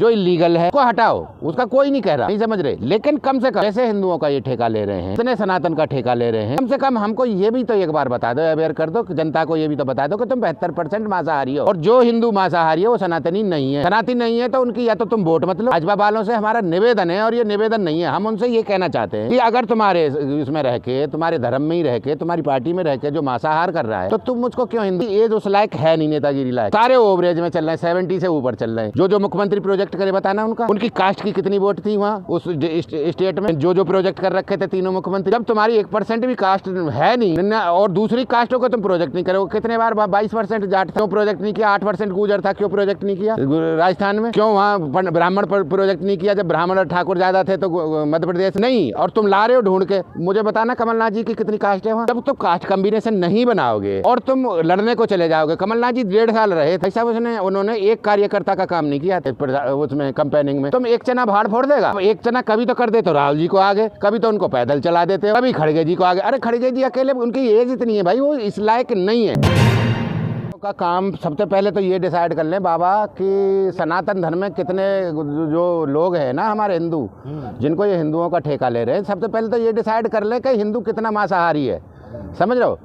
जो इलीगल है उसको हटाओ, उसका कोई नहीं कह रहा, नहीं समझ रहे। लेकिन कम से कम जैसे हिंदुओं का ये ठेका ले रहे हैं, इतने सनातन का ठेका ले रहे हैं, कम से कम हमको ये भी तो एक बार बता दो, अवेयर कर दो जनता को, ये भी तो बता दो कि तुम 72% मांसाहारी हो और जो हिंदू मांसाहारी है वो सनातनी नहीं है। सनातनी नहीं है तो उनकी या तो तुम वोट मत लो। भाजपा वालों से हमारा निवेदन है, और ये निवेदन नहीं है, हम उनसे ये कहना चाहते हैं कि अगर तुम्हारे इसमें रह के, तुम्हारे धर्म में ही रह के, तुम्हारी पार्टी में रह के जो मांसाहार कर रहा है, तो तुम मुझको क्यों हिंदू, एज उस लायक है नहीं, नेतागिरी लायक। सारे ओवरेज में चल रहे हैं, 70 से ऊपर चल रहे हैं। जो मुख्यमंत्री प्रोजेक्ट करे बताना उनकी कास्ट की कितनी वोट थी वहाँ उस स्टेट में, जो प्रोजेक्ट कर रखे थे तीनों मुख्यमंत्री। जब तुम्हारी 1% भी कास्ट है नहीं और दूसरी कास्टों को तुम प्रोजेक्ट नहीं करोगे। कितने बार 22% जाट क्यों प्रोजेक्ट नहीं किया, 8% गुर्जर था क्यों प्रोजेक्ट नहीं किया राजस्थान में, क्यों वहाँ ब्राह्मण पर प्रोजेक्ट नहीं किया जब ब्राह्मण और ठाकुर ज्यादा थे तो मध्य प्रदेश नहीं। और तुम ला रहे हो ढूंढ के, मुझे बताना कमलनाथ जी की कितनी कास्ट है वहाँ। जब तुम कास्ट कॉम्बिनेशन नहीं बनाओगे और तुम लड़ने को चले जाओगे, कमलनाथ जी 1.5 साल रहे थे, ऐसा उन्होंने एक कार्यकर्ता का काम नहीं किया उसमें कंपेनिंग में। तुम एक चना भाड़ फोड़ देगा, एक चना कभी तो कर देते राहुल जी को आगे, कभी तो उनको पैदल चला देते, कभी खड़गे जी को आगे। अरे खड़गे जी अकेले, उनकी एज इतनी है भाई, वो इस लायक नहीं है का काम। सबसे पहले तो ये डिसाइड कर लें बाबा कि सनातन धर्म में कितने जो लोग हैं ना हमारे हिंदू, जिनको ये हिंदुओं का ठेका ले रहे हैं, सबसे पहले तो ये डिसाइड कर लें कि हिंदू कितना मांसाहारी है। समझ रहे हो,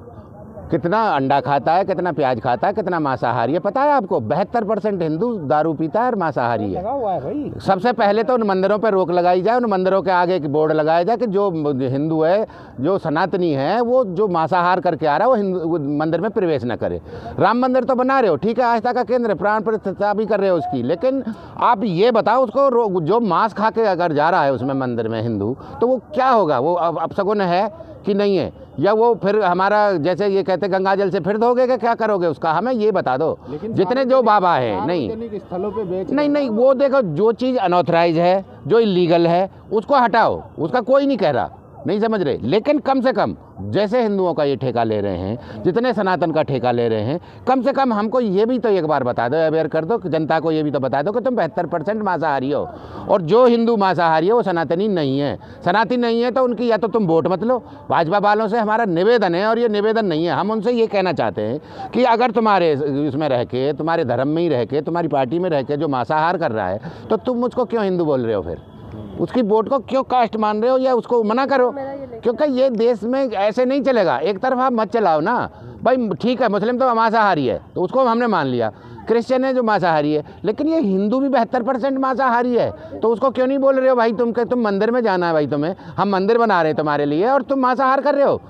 कितना अंडा खाता है, कितना प्याज खाता है, कितना मांसाहारी है, पता है आपको? 72% हिंदू दारू पीता है और मांसाहारी है। भाई सबसे पहले तो उन मंदिरों पर रोक लगाई जाए, उन मंदिरों के आगे एक बोर्ड लगाया जाए कि जो हिंदू है, जो सनातनी है, वो जो मांसाहार करके आ रहा है वो मंदिर में प्रवेश न करे। राम मंदिर तो बना रहे हो, ठीक है, आस्था का केंद्र, प्राण प्रतिष्ठा भी कर रहे हो उसकी, लेकिन आप ये बताओ उसको जो मांस खा के अगर जा रहा है उसमें मंदिर में हिंदू, तो वो क्या होगा? वो अपशगुन है कि नहीं है? या वो फिर हमारा जैसे ये कहते गंगा जल से फिर धोगे कि क्या करोगे उसका? हमें ये बता दो। जितने जो बाबा है, नहीं स्थलों पे बेच नहीं, वो देखो जो चीज़ अनऑथराइज है, जो इलीगल है, उसको हटाओ, उसका कोई नहीं कह रहा, नहीं समझ रहे। लेकिन कम से कम जैसे हिंदुओं का ये ठेका ले रहे हैं, जितने सनातन का ठेका ले रहे हैं, कम से कम हमको ये भी तो एक बार बता दो, अवेयर कर दो जनता को, ये भी तो बता दो कि तुम 72% मांसाहारी हो और जो हिंदू मांसाहारी है वो सनातनी नहीं है। सनातनी नहीं है तो उनकी या तो तुम वोट मत लो। भाजपा वालों से हमारा निवेदन है, और ये निवेदन नहीं है, हम उनसे ये कहना चाहते हैं कि अगर तुम्हारे इसमें रह के, तुम्हारे धर्म में ही रह के, तुम्हारी पार्टी में रह के जो मांसाहार कर रहा है, तो तुम मुझको क्यों हिंदू बोल रहे हो? फिर उसकी वोट को क्यों कास्ट मान रहे हो, या उसको मना करो? क्योंकि ये देश में ऐसे नहीं चलेगा, एक तरफ आप मत चलाओ ना भाई। ठीक है, मुस्लिम तो मांसाहारी है तो उसको हमने मान लिया, क्रिश्चियन है जो मांसाहारी है, लेकिन ये हिंदू भी 72% मांसाहारी है, तो उसको क्यों नहीं बोल रहे हो भाई? तुम मंदिर में जाना है भाई, तुम्हें हम मंदिर बना रहे हैं तुम्हारे लिए, और तुम मांसाहार कर रहे हो,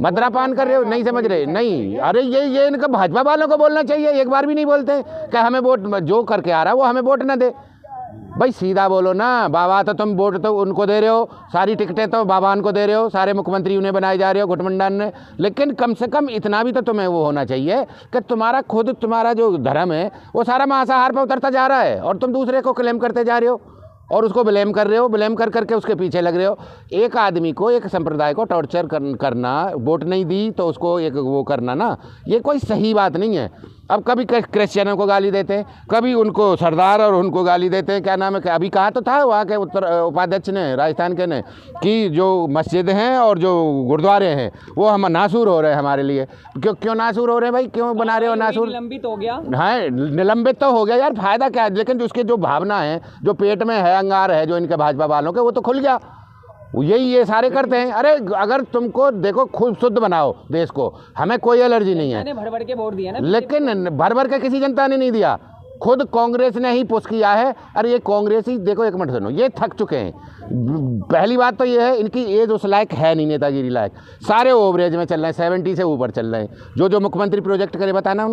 मद्रापान कर रहे हो, नहीं समझ रहे? नहीं, अरे ये इनका भाजपा वालों को बोलना चाहिए, एक बार भी नहीं बोलते कि हमें वोट, जो करके आ रहा है वो हमें वोट न दे। भाई सीधा बोलो ना बाबा, तो तुम वोट तो उनको दे रहे हो, सारी टिकटें तो बाबान को दे रहे हो, सारे मुख्यमंत्री उन्हें बनाए जा रहे हो गठबंधन ने, लेकिन कम से कम इतना भी तो तुम्हें वो होना चाहिए कि तुम्हारा जो धर्म है वो सारा मांसाहार पर उतरता जा रहा है, और तुम दूसरे को क्लेम करते जा रहे हो और उसको ब्लेम कर रहे हो, ब्लेम कर करके उसके पीछे लग रहे हो। एक आदमी को, एक संप्रदाय को टॉर्चर करना, वोट नहीं दी तो उसको एक वो करना ना, ये कोई सही बात नहीं है। अब कभी क्रिश्चियनों को गाली देते हैं, कभी उनको सरदार और उनको गाली देते हैं, क्या नाम है, अभी कहा तो था वहाँ के उपाध्यक्ष ने, राजस्थान के ने, कि जो मस्जिद हैं और जो गुरुद्वारे हैं वो हम नासूर हो रहे हैं हमारे लिए। क्यों नासूर हो रहे हैं भाई? क्यों बना रहे हो नासूर? निलंबित हो गया। हाँ, निलंबित तो हो गया यार, फायदा क्या है? लेकिन उसके जो भावना है, जो पेट में है, अंगार है जो इनके भाजपा वालों के, वो तो खुल गया। यही ये सारे करते हैं। अरे अगर तुमको देखो खुद शुद्ध बनाओ देश को, हमें कोई एलर्जी नहीं है, भर भर के वोट दिया ना, लेकिन भर भर के किसी जनता ने नहीं दिया, खुद कांग्रेस ने ही पुश किया है। अरे ये कांग्रेस ही देखो, एक मिनट सुनो, ये थक चुके हैं। पहली बात तो ये है, इनकी एज उस लायक है नहीं, नेतागिरी लायक। सारे ओवरेज में चल रहे हैं, 70 से ऊपर चल रहे हैं। जो मुख्यमंत्री प्रोजेक्ट करे बताना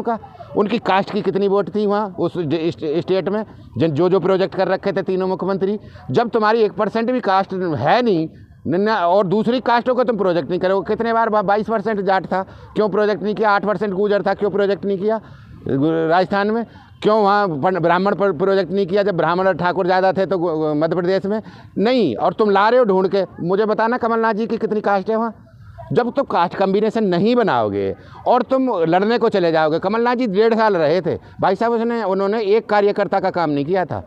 उनकी कास्ट की कितनी वोट थी वहाँ उस स्टेट में, जो प्रोजेक्ट कर रखे थे तीनों मुख्यमंत्री। जब तुम्हारी 1% भी कास्ट है नहीं और दूसरी कास्टों को तुम प्रोजेक्ट नहीं करोगे। कितने बार 22% जाट था क्यों प्रोजेक्ट नहीं किया, 8% गुर्जर था क्यों प्रोजेक्ट नहीं किया राजस्थान में, क्यों वहाँ ब्राह्मण पर प्रोजेक्ट नहीं किया जब ब्राह्मण और ठाकुर ज़्यादा थे तो मध्य प्रदेश में नहीं। और तुम ला रहे हो ढूंढ के, मुझे बताना कमलनाथ जी की कितनी कास्ट है वहाँ। जब तुम कास्ट कॉम्बिनेशन नहीं बनाओगे और तुम लड़ने को चले जाओगे, कमलनाथ जी 1.5 साल रहे थे भाई साहब, उन्होंने एक कार्यकर्ता का काम नहीं किया था,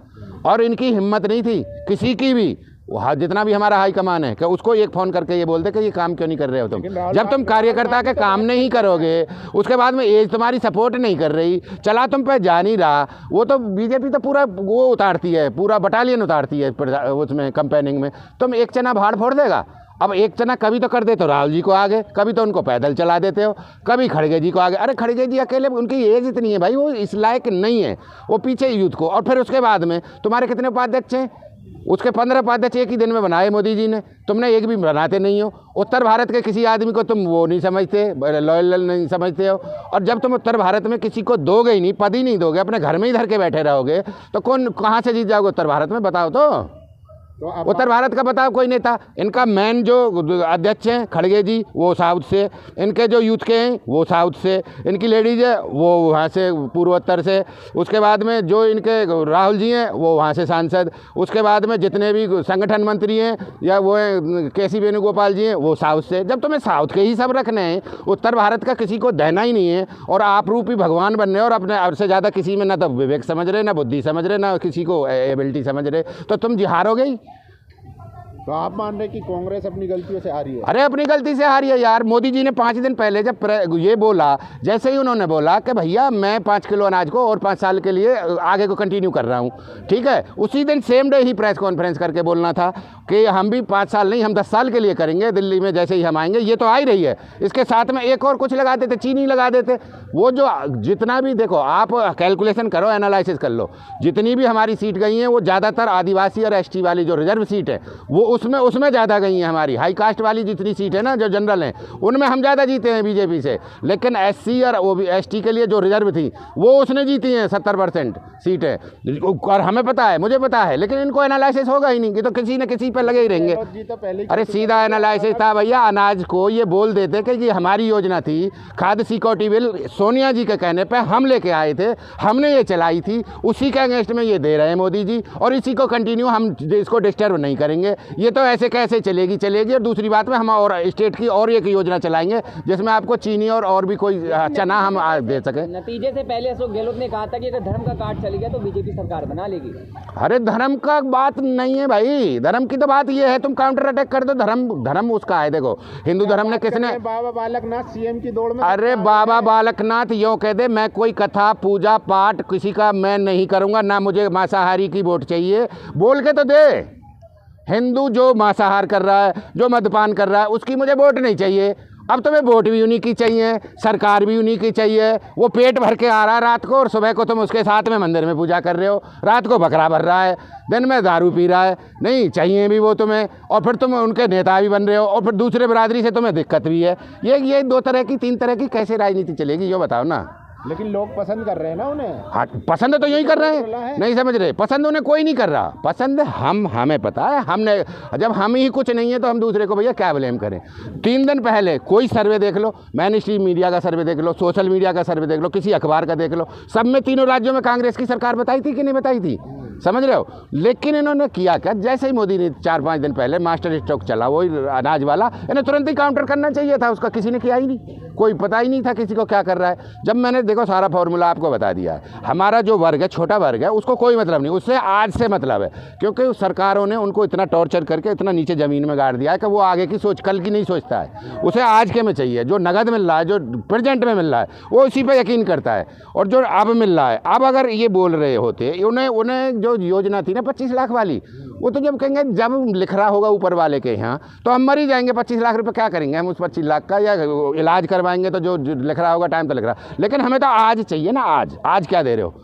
और इनकी हिम्मत नहीं थी किसी की भी वहाँ जितना भी हमारा हाई कमान है कि उसको एक फ़ोन करके ये बोल दे कि ये काम क्यों नहीं कर रहे हो तुम। जब तुम कार्यकर्ता के काम नहीं करोगे, उसके बाद में एज तुम्हारी सपोर्ट नहीं कर रही, चला तुम पे जा नहीं रहा, वो तो बीजेपी तो पूरा वो उतारती है, पूरा बटालियन उतारती है उसमें कंपेनिंग में। तुम एक चना भाड़ फोड़ देगा। अब एक चना कभी तो कर देते हो राहुल जी को आगे, कभी तो उनको पैदल चला देते हो, कभी खड़गे जी को आगे। अरे खड़गे जी अकेले, उनकी एज इतनी है भाई, वो इस लायक नहीं है, वो पीछे यूथ को। और फिर उसके बाद में तुम्हारे कितने उपाध्यक्ष हैं? उसके 15 उपाध्यक्ष एक ही दिन में बनाए मोदी जी ने, तुमने एक भी बनाते नहीं हो। उत्तर भारत के किसी आदमी को तुम वो नहीं समझते, लॉयल नहीं समझते हो। और जब तुम उत्तर भारत में किसी को दोगे ही नहीं, पद ही नहीं दोगे, अपने घर में ही धर के बैठे रहोगे, तो कौन कहाँ से जीत जाओगे उत्तर भारत में, बताओ तो उत्तर भारत का बताओ कोई नेता। इनका मेन जो अध्यक्ष हैं खड़गे जी, वो साउथ से, इनके जो यूथ के हैं वो साउथ से, इनकी लेडीज है वो वहाँ से पूर्वोत्तर से, उसके बाद में जो इनके राहुल जी हैं वो वहाँ से सांसद, उसके बाद में जितने भी संगठन मंत्री हैं या वो केसी वेणुगोपाल जी हैं वो साउथ से। जब तुम्हें साउथ के ही सब रखने हैं, उत्तर भारत का किसी को देना ही नहीं है, और आप रूपी भगवान बन रहे हो, और अपने और से ज़्यादा किसी में ना तो विवेक समझ रहे, ना बुद्धि समझ रहे, ना किसी को एबिलिटी समझ रहे, तो तुम हारोगे ही। तो आप मान रहे कि कांग्रेस अपनी गलतियों से हारी है? अरे अपनी गलती से हारी है यार। मोदी जी ने 5 दिन पहले जब ये बोला, जैसे ही उन्होंने बोला कि भैया मैं 5 किलो अनाज को और 5 साल के लिए आगे को कंटिन्यू कर रहा हूँ, ठीक है, उसी दिन सेम डे ही प्रेस कॉन्फ्रेंस करके बोलना था कि हम भी 5 साल नहीं, हम 10 साल के लिए करेंगे दिल्ली में, जैसे ही हम आएंगे। ये तो आ ही रही है, इसके साथ में एक और कुछ लगा देते, चीनी लगा देते। वो जो जितना भी देखो, आप कैलकुलेशन करो, एनालिसिस कर लो, जितनी भी हमारी सीट गई हैं वो ज़्यादातर आदिवासी और एसटी वाली जो रिजर्व सीट है वो उसमें ज़्यादा गई हैं। हमारी हाई कास्ट वाली जितनी सीट है ना, जो जनरल हैं, उनमें हम ज़्यादा जीते हैं बीजेपी से। लेकिन एससी और वो भी एसटी के लिए जो रिजर्व थी वो उसने जीती हैं 70% सीटें, और हमें पता है, मुझे पता है, लेकिन इनको एनालिसिस होगा ही नहीं कि तो किसी न किसी पर लगे ही रहेंगे। अरे सीधा एनालिसिस था भैया, अनाज को ये बोल देते कि ये हमारी योजना थी, खाद्य सिक्योरिटी बिल सोनिया जी के कहने पे हम लेके आए थे, हमने ये चलाई थी, उसी के अगेंस्ट में ये दे रहे हैं मोदी जी, और इसी को कंटिन्यू हम इसको डिस्टर्ब नहीं करेंगे। ये तो ऐसे कैसे चलेगी। और दूसरी बात में हम और स्टेट की और एक योजना चलाएंगे जिसमें आपको चीनी और भी कोई चना हम दे सके। नतीजे से पहले अशोक गहलोत ने कहा था कि अगर धर्म का कार्ड चल गया तो बीजेपी सरकार बना लेगी। अरे धर्म का बात नहीं है भाई, धर्म की तो बात ये है, तुम काउंटर अटैक कर दो। धर्म उसका है, देखो हिंदू धर्म ने किसने, बाबा बालकनाथ सीएम की दौड़ में। अरे बाबा बालकनाथ यूँ कह दे, मैं कोई कथा पूजा पाठ किसी का मैं नहीं करूँगा, ना मुझे मांसाहारी की वोट चाहिए, बोल के तो दे। हिंदू जो मांसाहार कर रहा है, जो मद्यपान कर रहा है, उसकी मुझे वोट नहीं चाहिए। अब तुम्हें वोट भी उन्हीं की चाहिए, सरकार भी उन्हीं की चाहिए। वो पेट भर के आ रहा है रात को, और सुबह को तुम उसके साथ में मंदिर में पूजा कर रहे हो, रात को बकरा भर रहा है, दिन में दारू पी रहा है, नहीं चाहिए भी वो तुम्हें, और फिर तुम उनके नेता भी बन रहे हो, और फिर दूसरे बरादरी से तुम्हें दिक्कत भी है। ये 2 तरह की 3 तरह की कैसे राजनीति चलेगी, ये बताओ ना। लेकिन लोग पसंद कर रहे हैं ना उन्हें। हाँ, पसंद तो यही कर रहे हैं, नहीं समझ रहे, पसंद उन्हें कोई नहीं कर रहा। पसंद हमें पता है, हमने जब हम ही कुछ नहीं है तो हम दूसरे को भैया क्या ब्लेम करें। 3 दिन पहले कोई सर्वे देख लो, मैन स्ट्रीम मीडिया का सर्वे देख लो, सोशल मीडिया का सर्वे देख लो, किसी अखबार का देख लो, सब में तीनों राज्यों में कांग्रेस की सरकार बताई थी कि नहीं बताई थी, समझ रहे हो। लेकिन इन्होंने किया क्या, जैसे ही मोदी ने 4-5 दिन पहले मास्टर स्ट्रोक चला वो अनाज वाला, इन्हें तुरंत ही काउंटर करना चाहिए था, उसका किसी ने किया ही नहीं, कोई पता ही नहीं था किसी को क्या कर रहा है। जब मैंने देखो सारा फॉर्मूला आपको बता दिया है, हमारा जो वर्ग है, छोटा वर्ग है, उसको कोई मतलब नहीं, उससे आज से मतलब है, क्योंकि सरकारों ने उनको इतना टॉर्चर करके इतना नीचे ज़मीन में गाड़ दिया है कि वो आगे की सोच कल की नहीं सोचता है, उसे आज के में चाहिए। जो नगद मिल रहा है, जो प्रेजेंट में मिल रहा है, वो इसी पे यकीन करता है, और जो अब मिल रहा है, अब अगर ये बोल रहे होते, उन्हें जो योजना थी ना 25 लाख वाली, वो तो जब कहेंगे, जब लिख रहा होगा ऊपर वाले के यहाँ, तो हम मर ही जाएंगे। 25 लाख रुपए क्या करेंगे हम उस 25 लाख का, या इलाज करवाएंगे, तो जो लिख रहा होगा टाइम तो लिख रहा। लेकिन हमें तो आज चाहिए ना, आज क्या दे रहे हो,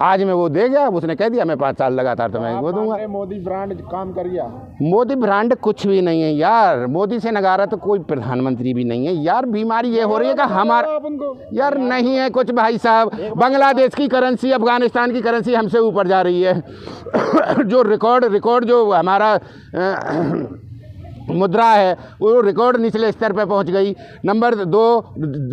आज में वो दे गया, उसने कह दिया मैं 5 साल लगातार तो मैं वो दूंगा। मोदी ब्रांड काम कर गया। मोदी ब्रांड कुछ भी नहीं है यार, मोदी से नगारा तो कोई प्रधानमंत्री भी नहीं है यार। बीमारी ये हो रही है कि हमारा यार नहीं है कुछ भाई साहब। बांग्लादेश की करेंसी, अफगानिस्तान की करेंसी हमसे ऊपर जा रही है। जो रिकॉर्ड जो हमारा मुद्रा है वो रिकॉर्ड निचले स्तर पे पहुंच गई। नंबर 2,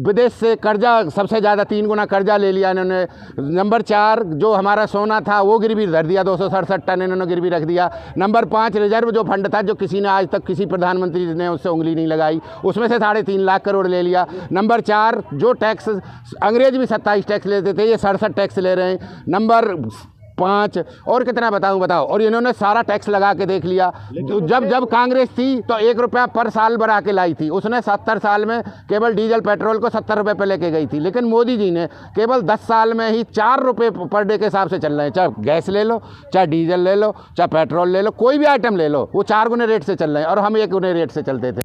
विदेश से कर्जा सबसे ज़्यादा 3 गुना कर्जा ले लिया इन्होंने। नंबर 4, जो हमारा सोना था वो गिरवी धर दिया, 267 टन इन्होंने गिरवी रख दिया। नंबर 5, रिजर्व जो फंड था, जो किसी ने आज तक किसी प्रधानमंत्री ने उससे उंगली नहीं लगाई, उसमें से 3.5 लाख करोड़ ले लिया। नंबर 4, जो टैक्स अंग्रेज भी 27 टैक्स लेते थे, ये 67 टैक्स ले रहे हैं। नंबर 5 और कितना बताओ। और इन्होंने सारा टैक्स लगा के देख लिया। जब कांग्रेस थी तो 1 रुपया पर साल बढ़ा के लाई थी, उसने 70 साल में केवल डीजल पेट्रोल को 70 रुपये पे लेके गई थी। लेकिन मोदी जी ने केवल 10 साल में ही 4 रुपये पर डे के हिसाब से चल रहे हैं। चाहे गैस ले लो, चाहे डीजल ले लो, चाहे पेट्रोल ले लो, कोई भी आइटम ले लो, वो 4 गुने रेट से चल रहे हैं और हम 1 गुने रेट से चलते थे।